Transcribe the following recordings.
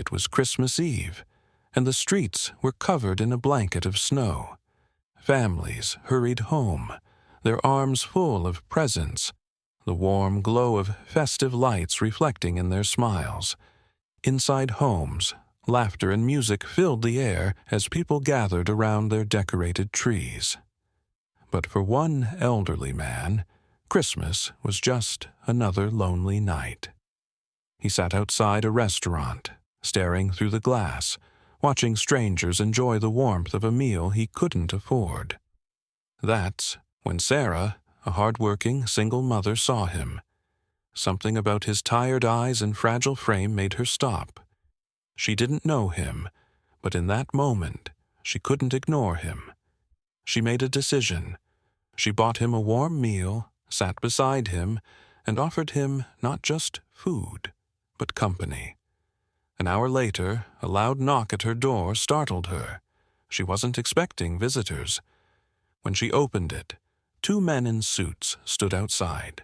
It was Christmas Eve, and the streets were covered in a blanket of snow. Families hurried home, their arms full of presents, the warm glow of festive lights reflecting in their smiles. Inside homes, laughter and music filled the air as people gathered around their decorated trees. But for one elderly man, Christmas was just another lonely night. He sat outside a restaurant, staring through the glass, watching strangers enjoy the warmth of a meal he couldn't afford. That's when Sarah, a hard-working single mother, saw him. Something about his tired eyes and fragile frame made her stop. She didn't know him, but in that moment, she couldn't ignore him. She made a decision. She bought him a warm meal, sat beside him, and offered him not just food, but company. An hour later, a loud knock at her door startled her. She wasn't expecting visitors. When she opened it, 2 men in suits stood outside.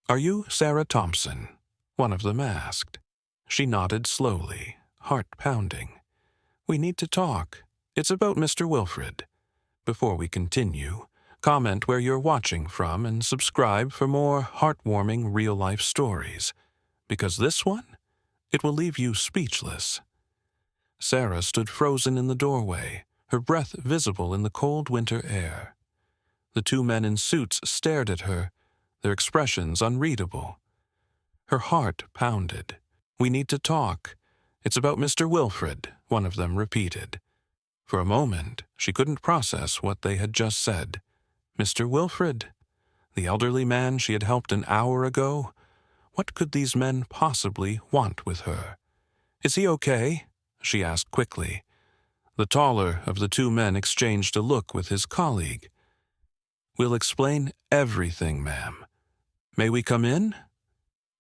"Are you Sarah Thompson?" one of them asked. She nodded slowly, heart pounding. "We need to talk. It's about Mr. Wilfred. Before we continue, comment where you're watching from and subscribe for more heartwarming real-life stories. Because this one, it will leave you speechless." Sarah stood frozen in the doorway, her breath visible in the cold winter air. The 2 men in suits stared at her, their expressions unreadable. Her heart pounded. "We need to talk. It's about Mr. Wilfred," one of them repeated. For a moment, she couldn't process what they had just said. Mr. Wilfred? The elderly man she had helped an hour ago? What could these men possibly want with her? "Is he okay?" she asked quickly. The taller of the 2 men exchanged a look with his colleague. "We'll explain everything, ma'am. May we come in?"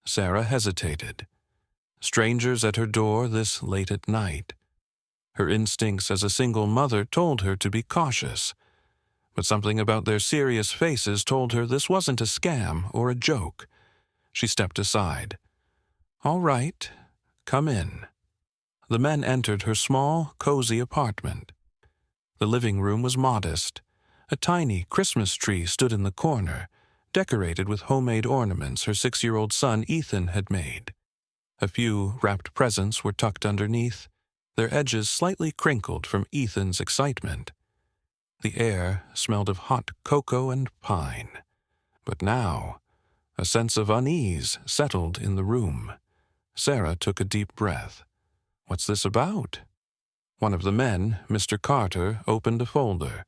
Sarah hesitated. Strangers at her door this late at night. Her instincts as a single mother told her to be cautious, but something about their serious faces told her this wasn't a scam or a joke. She stepped aside. "All right, come in." The men entered her small, cozy apartment. The living room was modest. A tiny Christmas tree stood in the corner, decorated with homemade ornaments her 6-year-old son Ethan had made. A few wrapped presents were tucked underneath, their edges slightly crinkled from Ethan's excitement. The air smelled of hot cocoa and pine. But now, a sense of unease settled in the room. Sarah took a deep breath. "What's this about?" One of the men, Mr. Carter, opened a folder.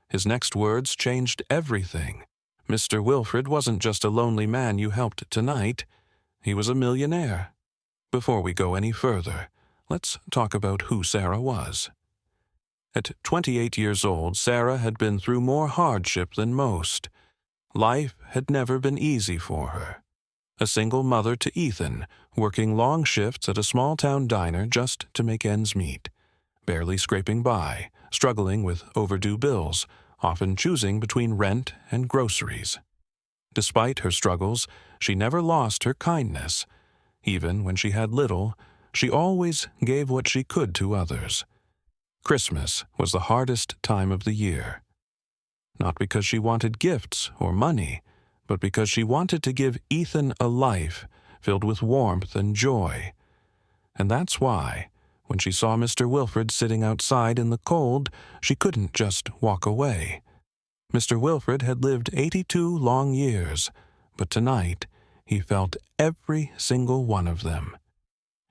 His next words changed everything. Mr. Wilfred wasn't just a lonely man you helped tonight. He was a millionaire. Before we go any further, let's talk about who Sarah was. At 28 years old, Sarah had been through more hardship than most. Life had never been easy for her. A single mother to Ethan, working long shifts at a small-town diner just to make ends meet, barely scraping by, struggling with overdue bills, often choosing between rent and groceries. Despite her struggles, she never lost her kindness. Even when she had little, she always gave what she could to others. Christmas was the hardest time of the year. Not because she wanted gifts or money, but because she wanted to give Ethan a life filled with warmth and joy. And that's why, when she saw Mr. Wilfred sitting outside in the cold, she couldn't just walk away. Mr. Wilfred had lived 82 long years, but tonight he felt every single one of them.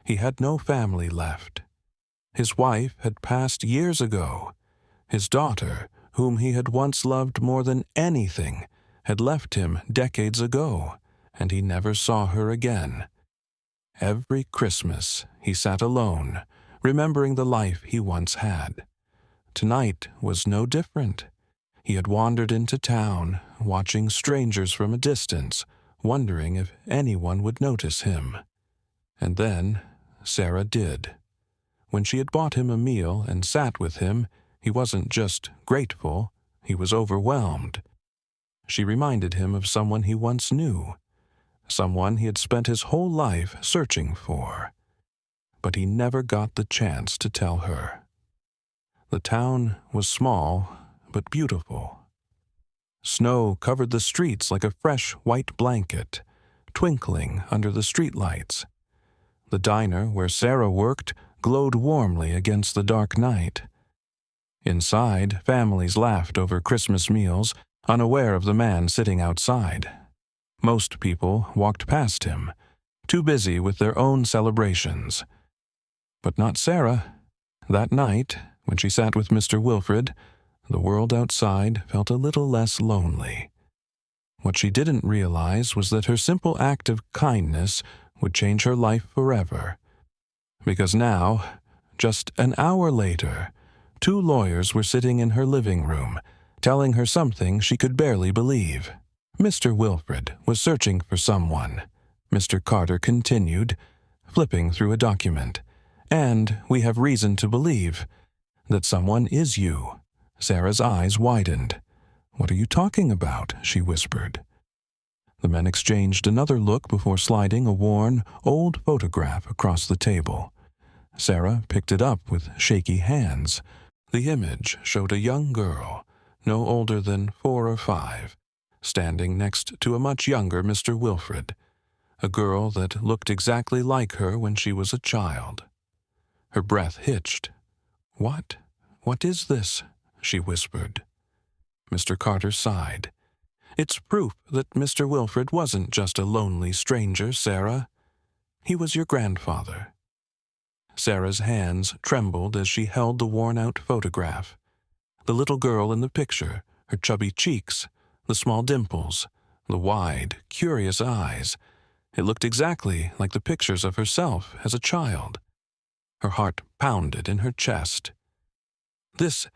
He had no family left. His wife had passed years ago. His daughter, whom he had once loved more than anything, had left him decades ago, and he never saw her again. Every Christmas he sat alone, remembering the life he once had. Tonight was no different. He had wandered into town, watching strangers from a distance, wondering if anyone would notice him. And then Sarah did. When she had bought him a meal and sat with him, he wasn't just grateful, he was overwhelmed. She reminded him of someone he once knew, someone he had spent his whole life searching for. but he never got the chance to tell her. The town was small, but beautiful. Snow covered the streets like a fresh white blanket, twinkling under the streetlights. The diner where Sarah worked glowed warmly against the dark night. Inside, families laughed over Christmas meals, unaware of the man sitting outside. Most people walked past him, too busy with their own celebrations. But not Sarah. That night, when she sat with Mr. Wilfred, the world outside felt a little less lonely. What she didn't realize was that her simple act of kindness would change her life forever. Because now, just an hour later, 2 lawyers were sitting in her living room, telling her something she could barely believe. Mr. Wilfred was searching for someone, Mr. Carter continued, flipping through a document. And we have reason to believe that someone is you. Sarah's eyes widened. "What are you talking about?" she whispered. The men exchanged another look before sliding a worn, old photograph across the table. Sarah picked it up with shaky hands. The image showed a young girl, no older than 4 or 5, standing next to a much younger Mr. Wilfred, a girl that looked exactly like her when she was a child. Her breath hitched. What is this?" she whispered. Mr. Carter sighed. "It's proof that Mr. Wilfred wasn't just a lonely stranger, Sarah. He was your grandfather." Sarah's hands trembled as she held the worn-out photograph. The little girl in the picture, her chubby cheeks, the small dimples, the wide, curious eyes. It looked exactly like the pictures of herself as a child. Her heart pounded in her chest. This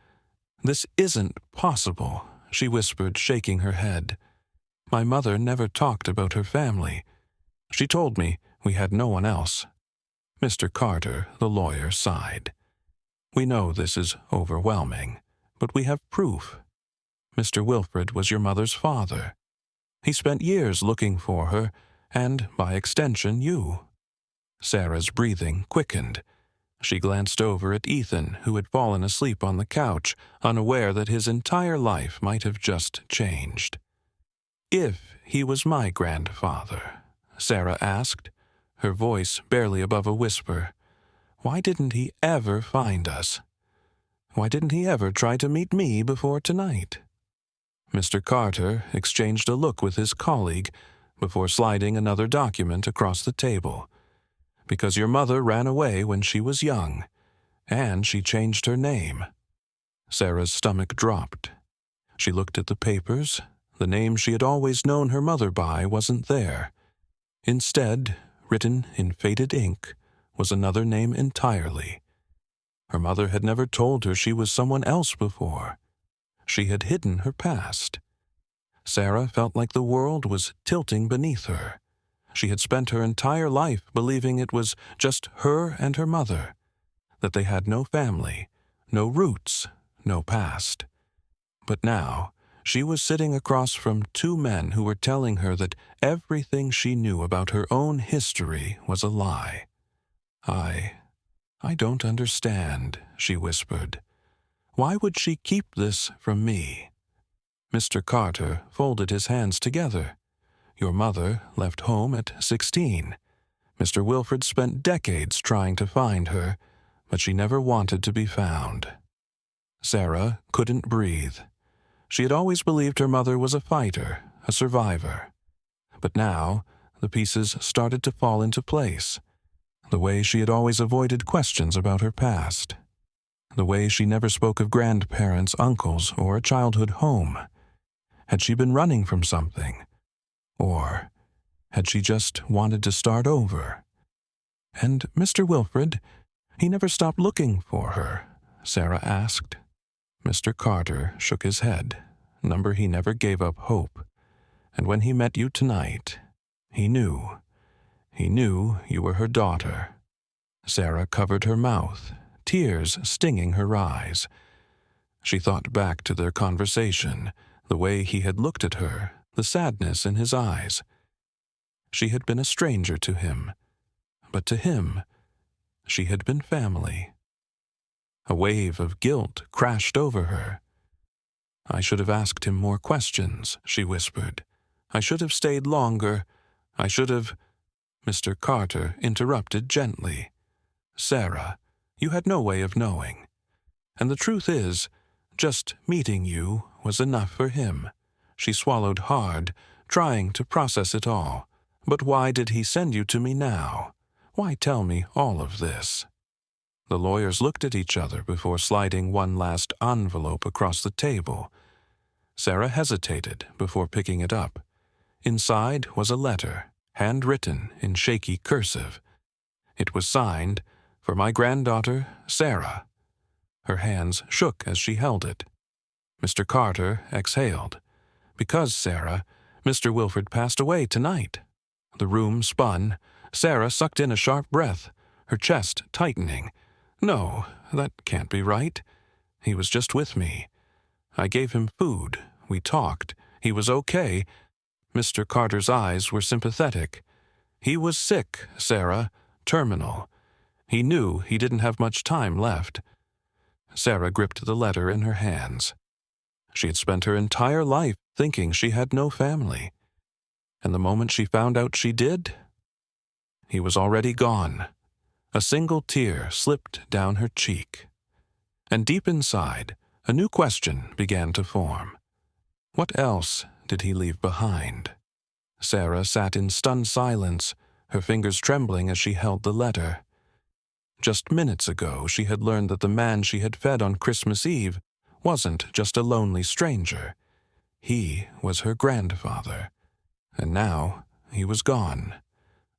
isn't possible," she whispered, shaking her head. "My mother never talked about her family. She told me we had no one else." Mr. Carter, the lawyer, sighed. "We know this is overwhelming, but we have proof. Mr. Wilfred was your mother's father. He spent years looking for her, and, by extension, you." Sarah's breathing quickened. She glanced over at Ethan, who had fallen asleep on the couch, unaware that his entire life might have just changed. "If he was my grandfather," Sarah asked, her voice barely above a whisper, "why didn't he ever find us? Why didn't he ever try to meet me before tonight?" Mr. Carter exchanged a look with his colleague before sliding another document across the table. "Because your mother ran away when she was young, and she changed her name." Sarah's stomach dropped. She looked at the papers. The name she had always known her mother by wasn't there. Instead, written in faded ink, was another name entirely. Her mother had never told her she was someone else before. She had hidden her past. Sarah felt like the world was tilting beneath her. She had spent her entire life believing it was just her and her mother, that they had no family, no roots, no past. But now, she was sitting across from 2 men who were telling her that everything she knew about her own history was a lie. I don't understand," she whispered. "Why would she keep this from me?" Mr. Carter folded his hands together. "Your mother left home at 16. Mr. Wilfred spent decades trying to find her, but she never wanted to be found." Sarah couldn't breathe. She had always believed her mother was a fighter, a survivor. But now, the pieces started to fall into place. The way she had always avoided questions about her past. The way she never spoke of grandparents, uncles, or a childhood home. Had she been running from something? Or had she just wanted to start over? "And Mr. Wilfred, he never stopped looking for her?" Sarah asked. Mr. Carter shook his head. "Number, he never gave up hope. And when he met you tonight, he knew. He knew you were her daughter." Sarah covered her mouth, tears stinging her eyes. She thought back to their conversation, the way he had looked at her, the sadness in his eyes. She had been a stranger to him, but to him, She had been family. A wave of guilt crashed over her. "I should have asked him more questions," she whispered. "I should have stayed longer. I should have—" Mr. Carter interrupted gently. "Sarah, you had no way of knowing. And the truth is, just meeting you was enough for him." She swallowed hard, trying to process it all. "But why did he send you to me now? Why tell me all of this?" The lawyers looked at each other before sliding one last envelope across the table. Sarah hesitated before picking it up. Inside was a letter, handwritten in shaky cursive. It was signed, "For my granddaughter, Sarah." Her hands shook as she held it. Mr. Carter exhaled. "Because, Sarah, Mr. Wilford passed away tonight." The room spun. Sarah sucked in a sharp breath, her chest tightening. "No, that can't be right. He was just with me. I gave him food. We talked. He was okay." Mr. Carter's eyes were sympathetic. "He was sick, Sarah, terminal. He knew he didn't have much time left." Sarah gripped the letter in her hands. She had spent her entire life thinking she had no family. And the moment she found out she did, he was already gone. A single tear slipped down her cheek. And deep inside, a new question began to form. What else did he leave behind? Sarah sat in stunned silence, her fingers trembling as she held the letter. Just minutes ago, she had learned that the man she had fed on Christmas Eve wasn't just a lonely stranger. He was her grandfather. And now he was gone.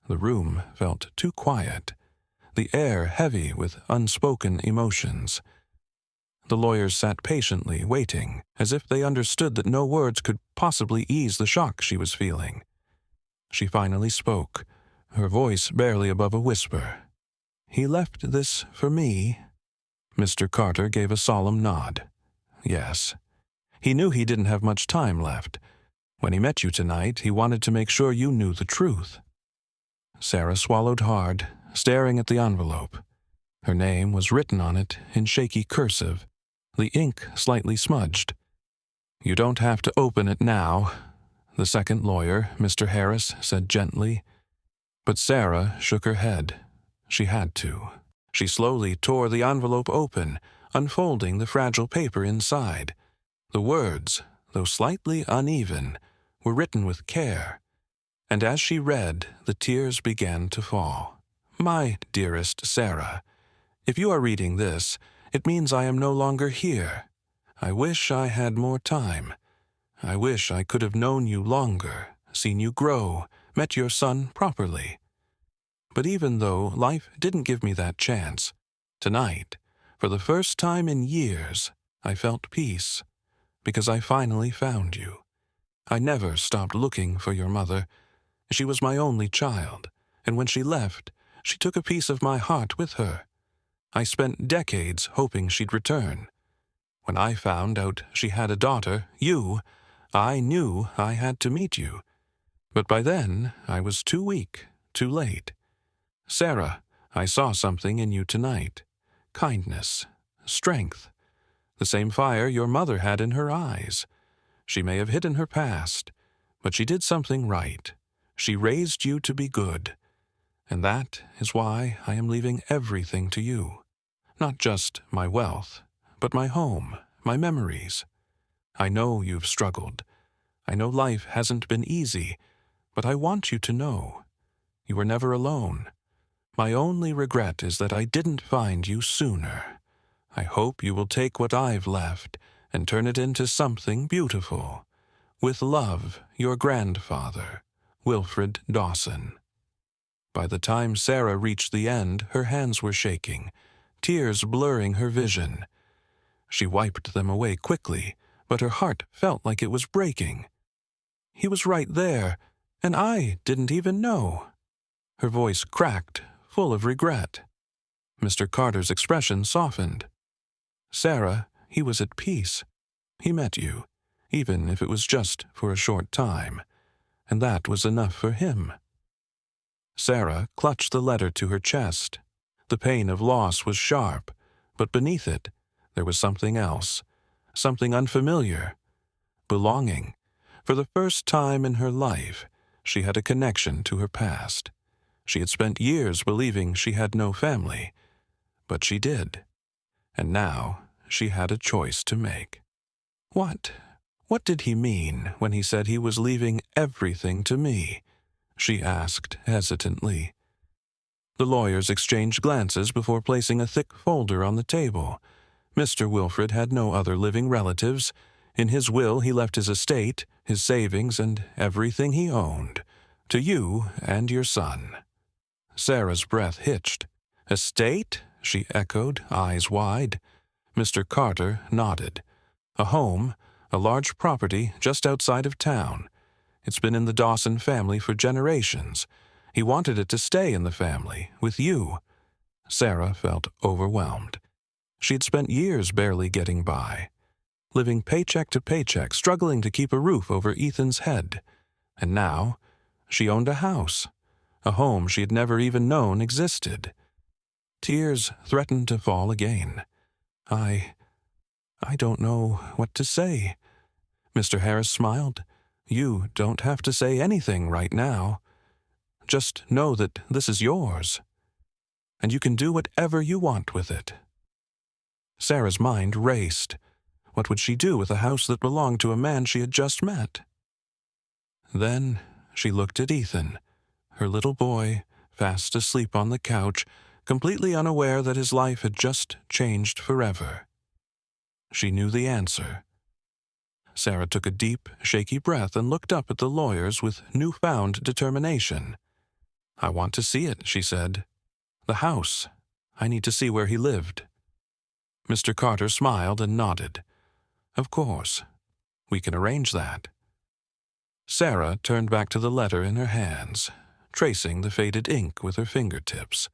The room felt too quiet, the air heavy with unspoken emotions. The lawyers sat patiently, waiting, as if they understood that no words could possibly ease the shock she was feeling. She finally spoke, her voice barely above a whisper. "He left this for me?" Mr. Carter gave a solemn nod. "Yes. He knew he didn't have much time left. When he met you tonight, he wanted to make sure you knew the truth." Sarah swallowed hard, staring at the envelope. Her name was written on it in shaky cursive, the ink slightly smudged. "You don't have to open it now," the second lawyer, Mr. Harris, said gently. But Sarah shook her head. She had to. She slowly tore the envelope open, unfolding the fragile paper inside. The words, though slightly uneven, were written with care. And as she read, the tears began to fall. "My dearest Sarah, if you are reading this, it means I am no longer here. I wish I had more time. I wish I could have known you longer, seen you grow, met your son properly. But even though life didn't give me that chance, tonight, for the first time in years, I felt peace, because I finally found you. I never stopped looking for your mother. She was my only child, and when she left, she took a piece of my heart with her. I spent decades hoping she'd return. When I found out she had a daughter, you, I knew I had to meet you. But by then, I was too weak, too late. Sarah, I saw something in you tonight. Kindness, strength, the same fire your mother had in her eyes. She may have hidden her past, but she did something right. She raised you to be good. And that is why I am leaving everything to you. Not just my wealth, but my home, my memories. I know you've struggled. I know life hasn't been easy, but I want you to know you were never alone. My only regret is that I didn't find you sooner. I hope you will take what I've left and turn it into something beautiful. With love, your grandfather, Wilfred Dawson." By the time Sarah reached the end, her hands were shaking, tears blurring her vision. She wiped them away quickly, but her heart felt like it was breaking. "He was right there, and I didn't even know." Her voice cracked, full of regret. Mr. Carter's expression softened. "Sarah, he was at peace. He met you, even if it was just for a short time, and that was enough for him." Sarah clutched the letter to her chest. The pain of loss was sharp, but beneath it, there was something else, something unfamiliar. Belonging. For the first time in her life, she had a connection to her past. She had spent years believing she had no family, but she did. And now she had a choice to make. What did he mean when he said he was leaving everything to me? She asked hesitantly. The lawyers exchanged glances before placing a thick folder on the table. Mr. Wilfred had no other living relatives. In his will he left his estate, his savings, and everything he owned, to you and your son. Sarah's breath hitched. Estate? She echoed, eyes wide. Mr. Carter nodded. A home, a large property just outside of town. It's been in the Dawson family for generations. He wanted it to stay in the family, with you. Sarah felt overwhelmed. She'd spent years barely getting by, living paycheck to paycheck, struggling to keep a roof over Ethan's head. And now, she owned a house, a home she had never even known existed. Tears threatened to fall again. I don't know what to say. Mr. Harris smiled. You don't have to say anything right now. Just know that this is yours, and you can do whatever you want with it. Sarah's mind raced. What would she do with a house that belonged to a man she had just met? Then she looked at Ethan, her little boy, fast asleep on the couch, completely unaware that his life had just changed forever. She knew the answer. Sarah took a deep, shaky breath and looked up at the lawyers with newfound determination. I want to see it, she said. The house. I need to see where he lived. Mr. Carter smiled and nodded. Of course. We can arrange that. Sarah turned back to the letter in her hands, tracing the faded ink with her fingertips.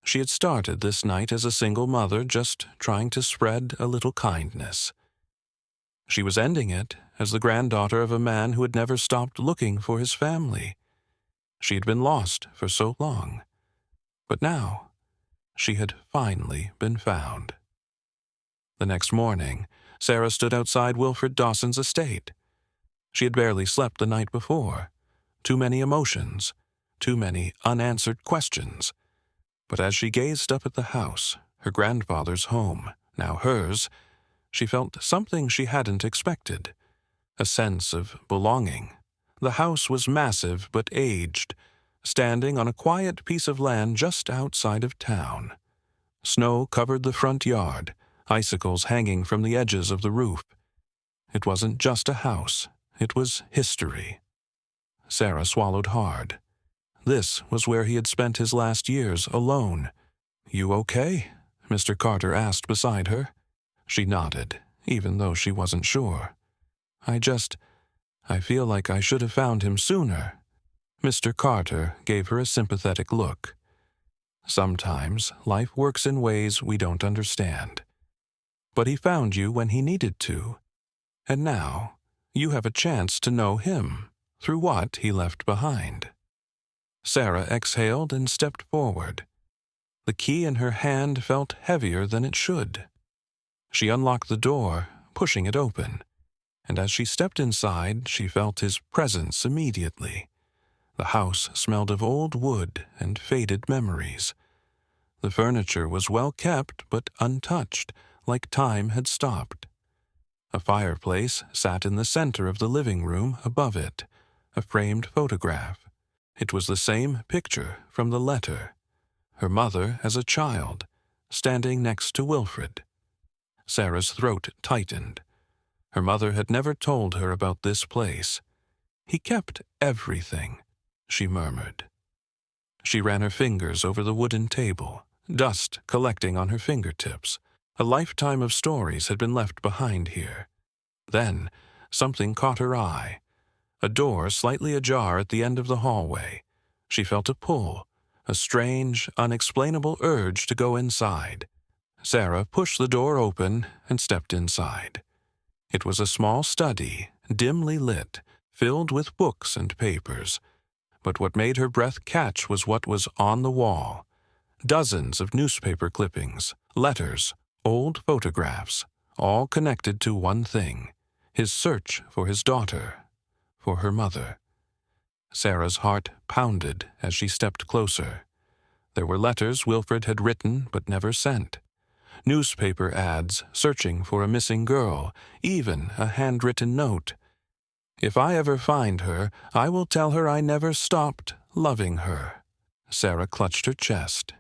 She had started this night as a single mother, just trying to spread a little kindness. She was ending it as the granddaughter of a man who had never stopped looking for his family. She had been lost for so long, but now she had finally been found. The next morning, Sarah stood outside Wilfred Dawson's estate. She had barely slept the night before. Too many emotions, too many unanswered questions. But as she gazed up at the house, her grandfather's home, now hers, she felt something she hadn't expected, a sense of belonging. The house was massive but aged, standing on a quiet piece of land just outside of town. Snow covered the front yard, icicles hanging from the edges of the roof. It wasn't just a house, it was history. Sarah swallowed hard. This was where he had spent his last years alone. You okay? Mr. Carter asked beside her. She nodded, even though she wasn't sure. I feel like I should have found him sooner. Mr. Carter gave her a sympathetic look. Sometimes life works in ways we don't understand. But he found you when he needed to. And now, you have a chance to know him through what he left behind. Sarah exhaled and stepped forward. The key in her hand felt heavier than it should. She unlocked the door, pushing it open, and as she stepped inside, she felt his presence immediately. The house smelled of old wood and faded memories. The furniture was well kept but untouched, like time had stopped. A fireplace sat in the center of the living room above it, a framed photograph. It was the same picture from the letter, her mother as a child, standing next to Wilfred. Sarah's throat tightened. Her mother had never told her about this place. He kept everything, she murmured. She ran her fingers over the wooden table, dust collecting on her fingertips. A lifetime of stories had been left behind here. Then, something caught her eye. A door slightly ajar at the end of the hallway. She felt a pull, a strange, unexplainable urge to go inside. Sarah pushed the door open and stepped inside. It was a small study, dimly lit, filled with books and papers. But what made her breath catch was what was on the wall. Dozens of newspaper clippings, letters, old photographs, all connected to one thing: his search for his daughter, for her mother. Sarah's heart pounded as she stepped closer. There were letters Wilfred had written but never sent, newspaper ads searching for a missing girl, even a handwritten note. "If I ever find her, I will tell her I never stopped loving her." Sarah clutched her chest.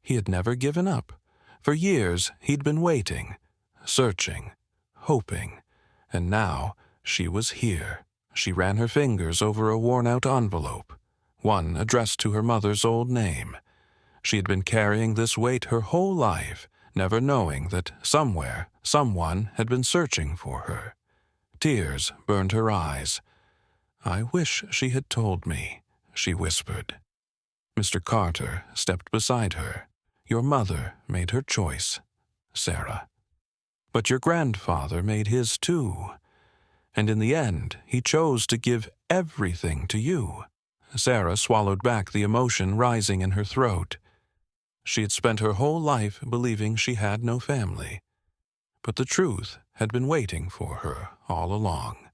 He had never given up. For years he'd been waiting, searching, hoping, and now she was here. She ran her fingers over a worn-out envelope, one addressed to her mother's old name. She had been carrying this weight her whole life, never knowing that somewhere, someone had been searching for her. Tears burned her eyes. "I wish she had told me," she whispered. Mr. Carter stepped beside her. "Your mother made her choice, Sarah. But your grandfather made his too. And in the end, he chose to give everything to you." Sarah swallowed back the emotion rising in her throat. She had spent her whole life believing she had no family, but the truth had been waiting for her all along.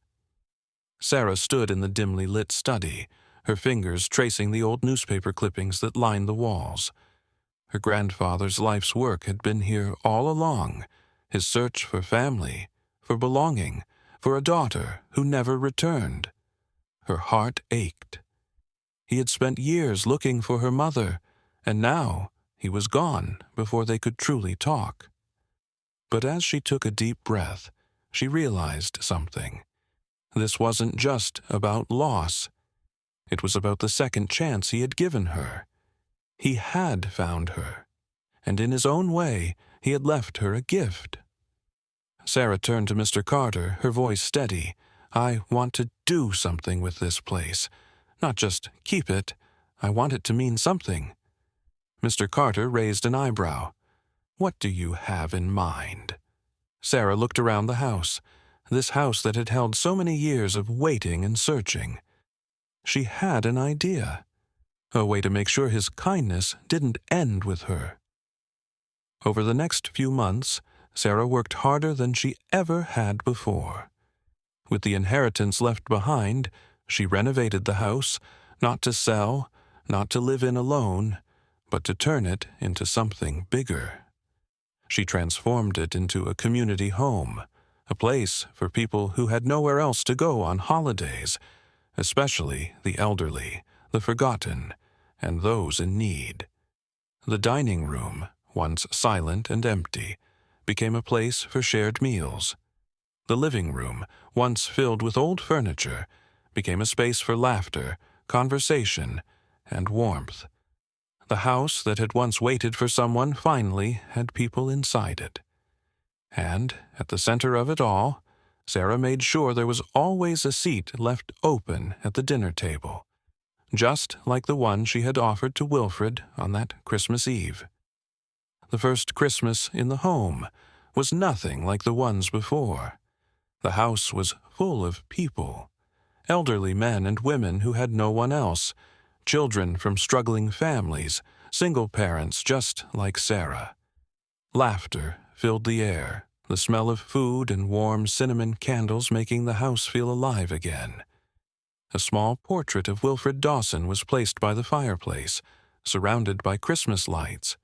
Sarah stood in the dimly lit study, her fingers tracing the old newspaper clippings that lined the walls. Her grandfather's life's work had been here all along, his search for family, for belonging, for a daughter who never returned. Her heart ached. He had spent years looking for her mother, and now he was gone before they could truly talk. But as she took a deep breath, she realized something. This wasn't just about loss. It was about the second chance he had given her. He had found her, and in his own way, he had left her a gift. Sarah turned to Mr. Carter, her voice steady. "I want to do something with this place. Not just keep it. I want it to mean something." Mr. Carter raised an eyebrow. "What do you have in mind?" Sarah looked around the house, this house that had held so many years of waiting and searching. She had an idea, a way to make sure his kindness didn't end with her. Over the next few months, Sarah worked harder than she ever had before. With the inheritance left behind, she renovated the house, not to sell, not to live in alone, but to turn it into something bigger. She transformed it into a community home, a place for people who had nowhere else to go on holidays, especially the elderly, the forgotten, and those in need. The dining room, once silent and empty, became a place for shared meals. The living room, once filled with old furniture, became a space for laughter, conversation, and warmth. The house that had once waited for someone finally had people inside it. And, at the center of it all, Sarah made sure there was always a seat left open at the dinner table, just like the one she had offered to Wilfred on that Christmas Eve. The first Christmas in the home was nothing like the ones before. The house was full of people, elderly men and women who had no one else, children from struggling families, single parents just like Sarah. Laughter filled the air, the smell of food and warm cinnamon candles making the house feel alive again. A small portrait of Wilfred Dawson was placed by the fireplace, surrounded by Christmas lights,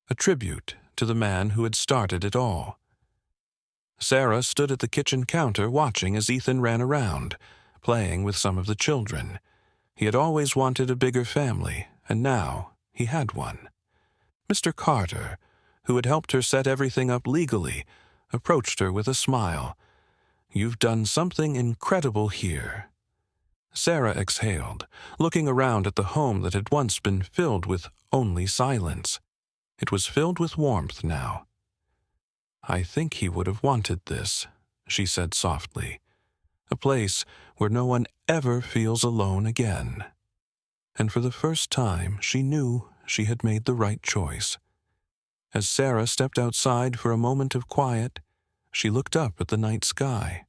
a tribute to the man who had started it all. Sarah stood at the kitchen counter watching as Ethan ran around, playing with some of the children. He had always wanted a bigger family, and now he had one. Mr. Carter, who had helped her set everything up legally, approached her with a smile. "You've done something incredible here." Sarah exhaled, looking around at the home that had once been filled with only silence. It was filled with warmth now. "I think he would have wanted this," she said softly. "A place where no one ever feels alone again." And for the first time, she knew she had made the right choice. As Sarah stepped outside for a moment of quiet, she looked up at the night sky.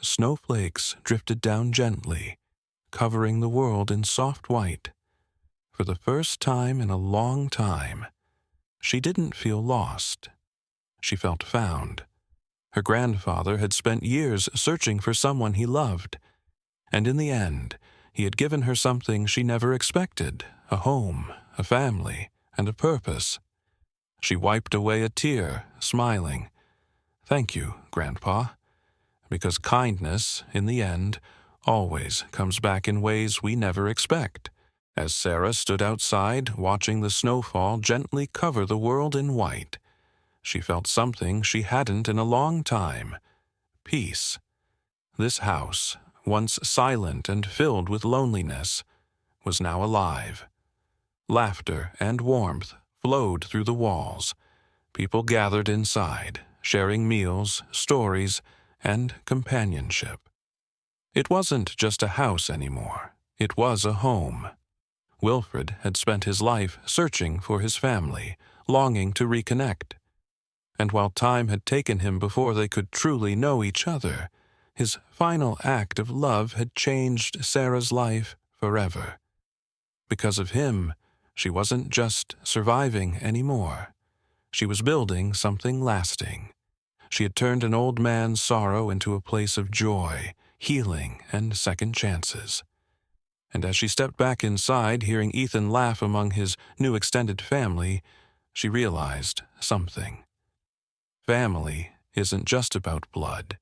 Snowflakes drifted down gently, covering the world in soft white. For the first time in a long time, she didn't feel lost. She felt found. Her grandfather had spent years searching for someone he loved, and in the end, he had given her something she never expected, a home, a family, and a purpose. She wiped away a tear, smiling. "Thank you, Grandpa," because kindness, in the end, always comes back in ways we never expect. As Sarah stood outside, watching the snowfall gently cover the world in white, she felt something she hadn't in a long time: peace. This house, once silent and filled with loneliness, was now alive. Laughter and warmth flowed through the walls. People gathered inside, sharing meals, stories, and companionship. It wasn't just a house anymore. It was a home. Wilfred had spent his life searching for his family, longing to reconnect. And while time had taken him before they could truly know each other, his final act of love had changed Sarah's life forever. Because of him, she wasn't just surviving anymore. She was building something lasting. She had turned an old man's sorrow into a place of joy, healing, and second chances. And as she stepped back inside, hearing Ethan laugh among his new extended family, she realized something. Family isn't just about blood.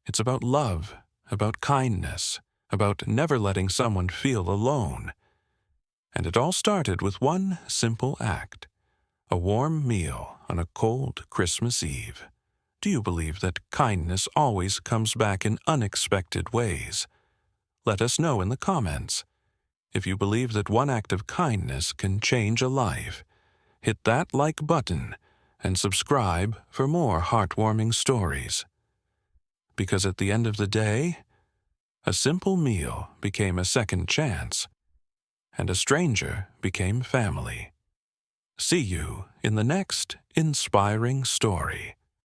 It's about love, about kindness, about never letting someone feel alone. And it all started with one simple act: a warm meal on a cold Christmas Eve. Do you believe that kindness always comes back in unexpected ways? Let us know in the comments. If you believe that one act of kindness can change a life, hit that like button and subscribe for more heartwarming stories. Because at the end of the day, a simple meal became a second chance, and a stranger became family. See you in the next inspiring story.